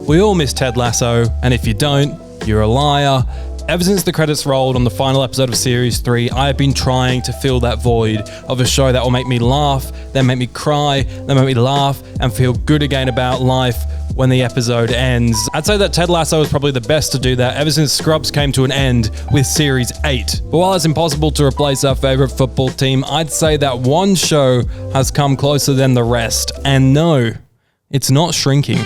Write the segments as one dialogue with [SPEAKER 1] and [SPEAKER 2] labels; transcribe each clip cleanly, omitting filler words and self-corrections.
[SPEAKER 1] We all miss Ted Lasso, and if you don't, you're a liar. Ever since the credits rolled on the final episode of Series 3, I have been trying to fill that void of a show that will make me laugh, then make me cry, then make me laugh, and feel good again about life when the episode ends. I'd say that Ted Lasso is probably the best to do that ever since Scrubs came to an end with Series 8. But while it's impossible to replace our favorite football team, I'd say that one show has come closer than the rest. And no, it's not Shrinking.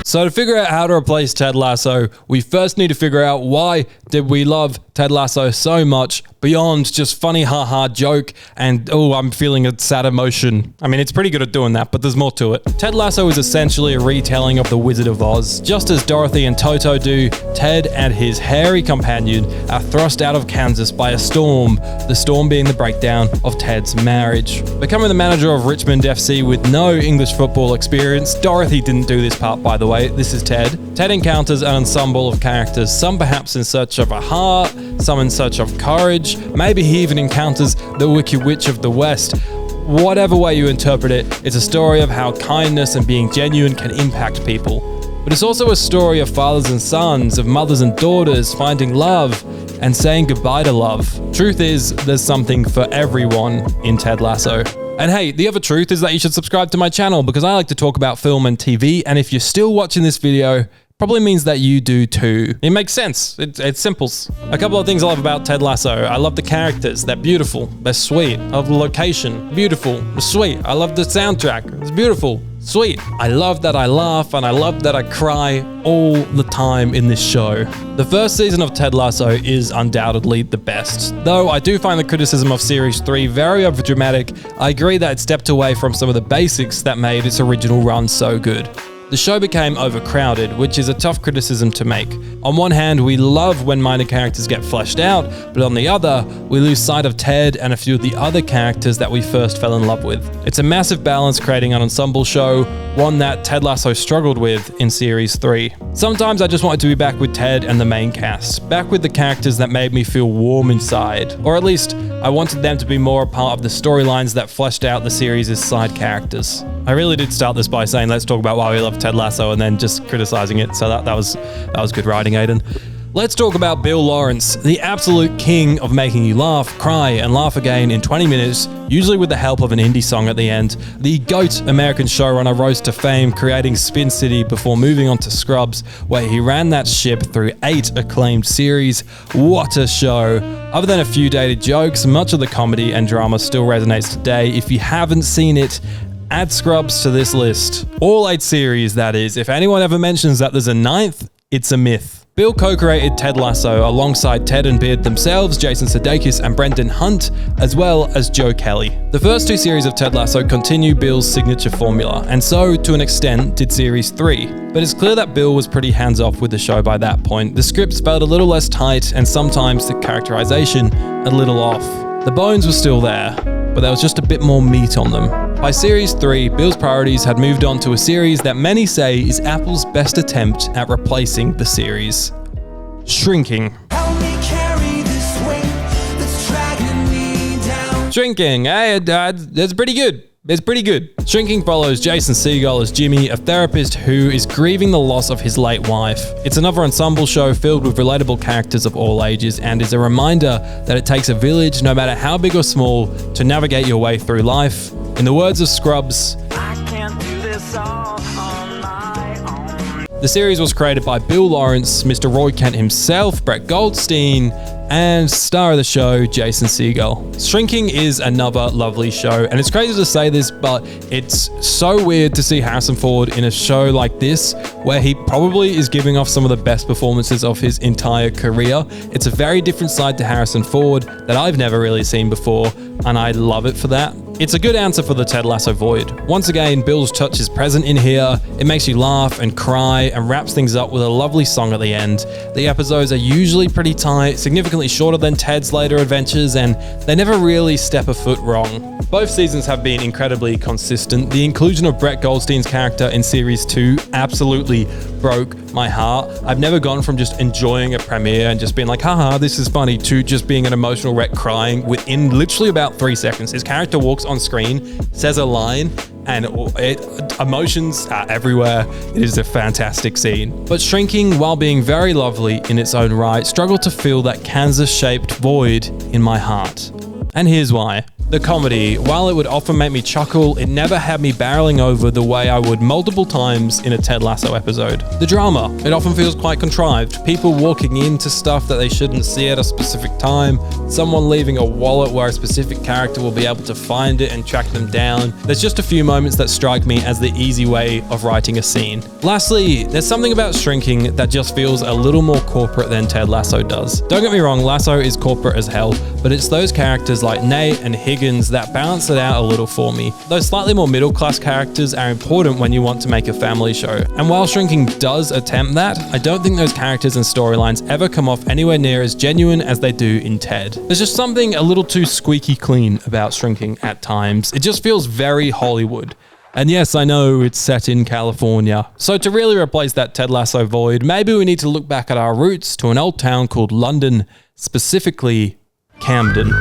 [SPEAKER 1] So to figure out how to replace Ted Lasso, we first need to figure out why did we love Ted Lasso so much beyond just funny haha joke and I'm feeling a sad emotion. I mean, it's pretty good at doing that, but there's more to it. Ted Lasso is essentially a retelling of The Wizard of Oz. Just as Dorothy and Toto do, Ted and his hairy companion are thrust out of Kansas by a storm, the storm being the breakdown of Ted's marriage. Becoming the manager of Richmond FC with no English football experience, Dorothy didn't do this part, by the way. This is Ted. Ted encounters an ensemble of characters, some perhaps in search of a heart, some in search of courage. Maybe he even encounters the Wicked Witch of the West. Whatever way you interpret it, it's a story of how kindness and being genuine can impact people. But it's also a story of fathers and sons, of mothers and daughters finding love and saying goodbye to love. Truth is, there's something for everyone in Ted Lasso. And hey, the other truth is that you should subscribe to my channel because I like to talk about film and TV, and if you're still watching this video, probably means that you do too. It makes sense. It's simple. A couple of things I love about Ted Lasso. I love the characters. They're beautiful. They're sweet. I love the location. Beautiful. Sweet. I love the soundtrack. It's beautiful. Sweet. I love that I laugh and I love that I cry all the time in this show. The first season of Ted Lasso is undoubtedly the best. Though I do find the criticism of Series 3 very overdramatic, I agree that it stepped away from some of the basics that made its original run so good. The show became overcrowded, which is a tough criticism to make. On one hand, we love when minor characters get fleshed out, but on the other, we lose sight of Ted and a few of the other characters that we first fell in love with. It's a massive balance creating an ensemble show, one that Ted Lasso struggled with in Series 3. Sometimes I just wanted to be back with Ted and the main cast, back with the characters that made me feel warm inside, or at least I wanted them to be more a part of the storylines that fleshed out the series' side characters. I really did start this by saying let's talk about why we love Ted Lasso and then just criticizing it, so that was good writing, Aidan. Let's talk about Bill Lawrence, the absolute king of making you laugh, cry, and laugh again in 20 minutes, usually with the help of an indie song at the end. The GOAT American showrunner rose to fame creating Spin City before moving on to Scrubs, where he ran that ship through 8 acclaimed series. What a show! Other than a few dated jokes, much of the comedy and drama still resonates today. If you haven't seen it, add Scrubs to this list. All 8 series, that is. If anyone ever mentions that there's a 9th, it's a myth. Bill co-created Ted Lasso alongside Ted and Beard themselves, Jason Sudeikis and Brendan Hunt, as well as Joe Kelly. The first 2 series of Ted Lasso continue Bill's signature formula, and so, to an extent, did Series 3. But it's clear that Bill was pretty hands-off with the show by that point. The scripts felt a little less tight, and sometimes the characterization a little off. The bones were still there, but there was just a bit more meat on them. By Series 3, Bill's priorities had moved on to a series that many say is Apple's best attempt at replacing the series. Shrinking. Help me carry this weight that's dragging me down. Shrinking, it's pretty good. It's pretty good. Shrinking follows Jason Segel as Jimmy, a therapist who is grieving the loss of his late wife. It's another ensemble show filled with relatable characters of all ages and is a reminder that it takes a village, no matter how big or small, to navigate your way through life. In the words of Scrubs, I can't do this all on my own. The series was created by Bill Lawrence, Mr. Roy Kent himself, Brett Goldstein, and star of the show, Jason Segel. Shrinking is another lovely show, and it's crazy to say this, but it's so weird to see Harrison Ford in a show like this, where he probably is giving off some of the best performances of his entire career. It's a very different side to Harrison Ford that I've never really seen before, and I love it for that. It's a good answer for the Ted Lasso void. Once again, Bill's touch is present in here. It makes you laugh and cry and wraps things up with a lovely song at the end. The episodes are usually pretty tight, significantly shorter than Ted's later adventures, and they never really step a foot wrong. Both seasons have been incredibly consistent. The inclusion of Brett Goldstein's character in Series 2 absolutely broke my heart. I've never gone from just enjoying a premiere and just being like, haha, this is funny, to just being an emotional wreck crying within literally about 3 seconds. His character walks walks on screen, says a line, and emotions are everywhere. It is a fantastic scene. But Shrinking, while being very lovely in its own right, struggled to fill that Kansas-shaped void in my heart. And here's why. The comedy, while it would often make me chuckle, it never had me barreling over the way I would multiple times in a Ted Lasso episode. The drama, it often feels quite contrived. People walking into stuff that they shouldn't see at a specific time, someone leaving a wallet where a specific character will be able to find it and track them down. There's just a few moments that strike me as the easy way of writing a scene. Lastly, there's something about Shrinking that just feels a little more corporate than Ted Lasso does. Don't get me wrong, Lasso is corporate as hell, but it's those characters like Nate and Higgins that balance it out a little for me. Those slightly more middle-class characters are important when you want to make a family show. And while Shrinking does attempt that, I don't think those characters and storylines ever come off anywhere near as genuine as they do in Ted. There's just something a little too squeaky clean about Shrinking at times. It just feels very Hollywood. And yes, I know it's set in California. So to really replace that Ted Lasso void, maybe we need to look back at our roots to an old town called London, specifically Camden.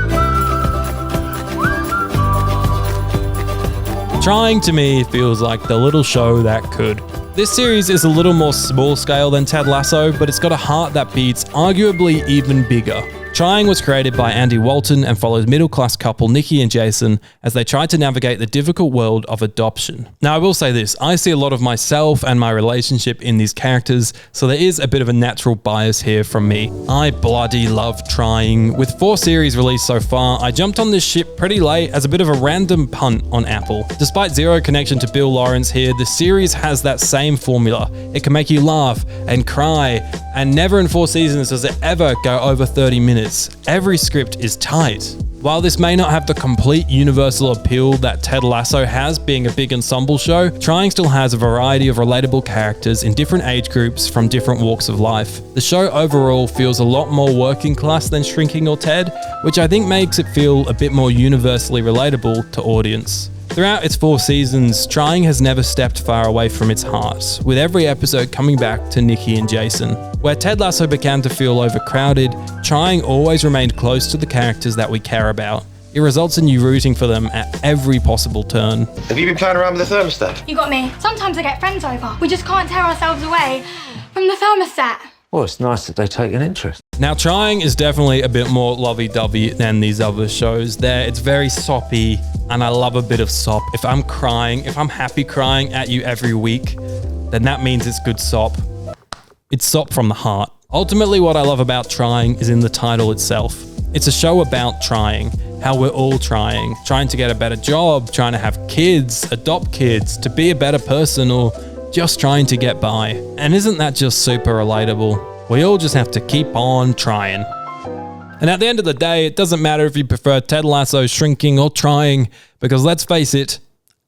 [SPEAKER 1] Trying to me feels like the little show that could. This series is a little more small scale than Ted Lasso, but it's got a heart that beats arguably even bigger. Trying was created by Andy Walton and follows middle-class couple Nikki and Jason as they try to navigate the difficult world of adoption. Now, I will say this, I see a lot of myself and my relationship in these characters, so there is a bit of a natural bias here from me. I bloody love Trying. With 4 series released so far, I jumped on this ship pretty late as a bit of a random punt on Apple. Despite zero connection to Bill Lawrence here, the series has that same formula. It can make you laugh and cry, and never in 4 seasons does it ever go over 30 minutes. Every script is tight. While this may not have the complete universal appeal that Ted Lasso has, being a big ensemble show, Trying still has a variety of relatable characters in different age groups from different walks of life. The show overall feels a lot more working class than Shrinking or Ted, which I think makes it feel a bit more universally relatable to audience. Throughout its 4 seasons, Trying has never stepped far away from its heart, with every episode coming back to Nikki and Jason. Where Ted Lasso began to feel overcrowded, Trying always remained close to the characters that we care about. It results in you rooting for them at every possible turn.
[SPEAKER 2] Have you been playing around with the thermostat?
[SPEAKER 3] You got me. Sometimes I get friends over. We just can't tear ourselves away from the thermostat.
[SPEAKER 4] Well, it's nice that they take an interest.
[SPEAKER 1] Now, Trying is definitely a bit more lovey-dovey than these other shows. It's very soppy, and I love a bit of sop. If I'm crying, if I'm happy crying at you every week, then that means it's good sop. It's sop from the heart. Ultimately, what I love about Trying is in the title itself. It's a show about trying, how we're all trying to get a better job, trying to have kids, adopt kids, to be a better person, or just trying to get by. And isn't that just super relatable? We all just have to keep on trying. And at the end of the day, it doesn't matter if you prefer Ted Lasso, Shrinking, or Trying, because let's face it,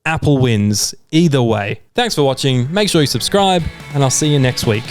[SPEAKER 1] Apple wins either way. Thanks for watching, make sure you subscribe, and I'll see you next week.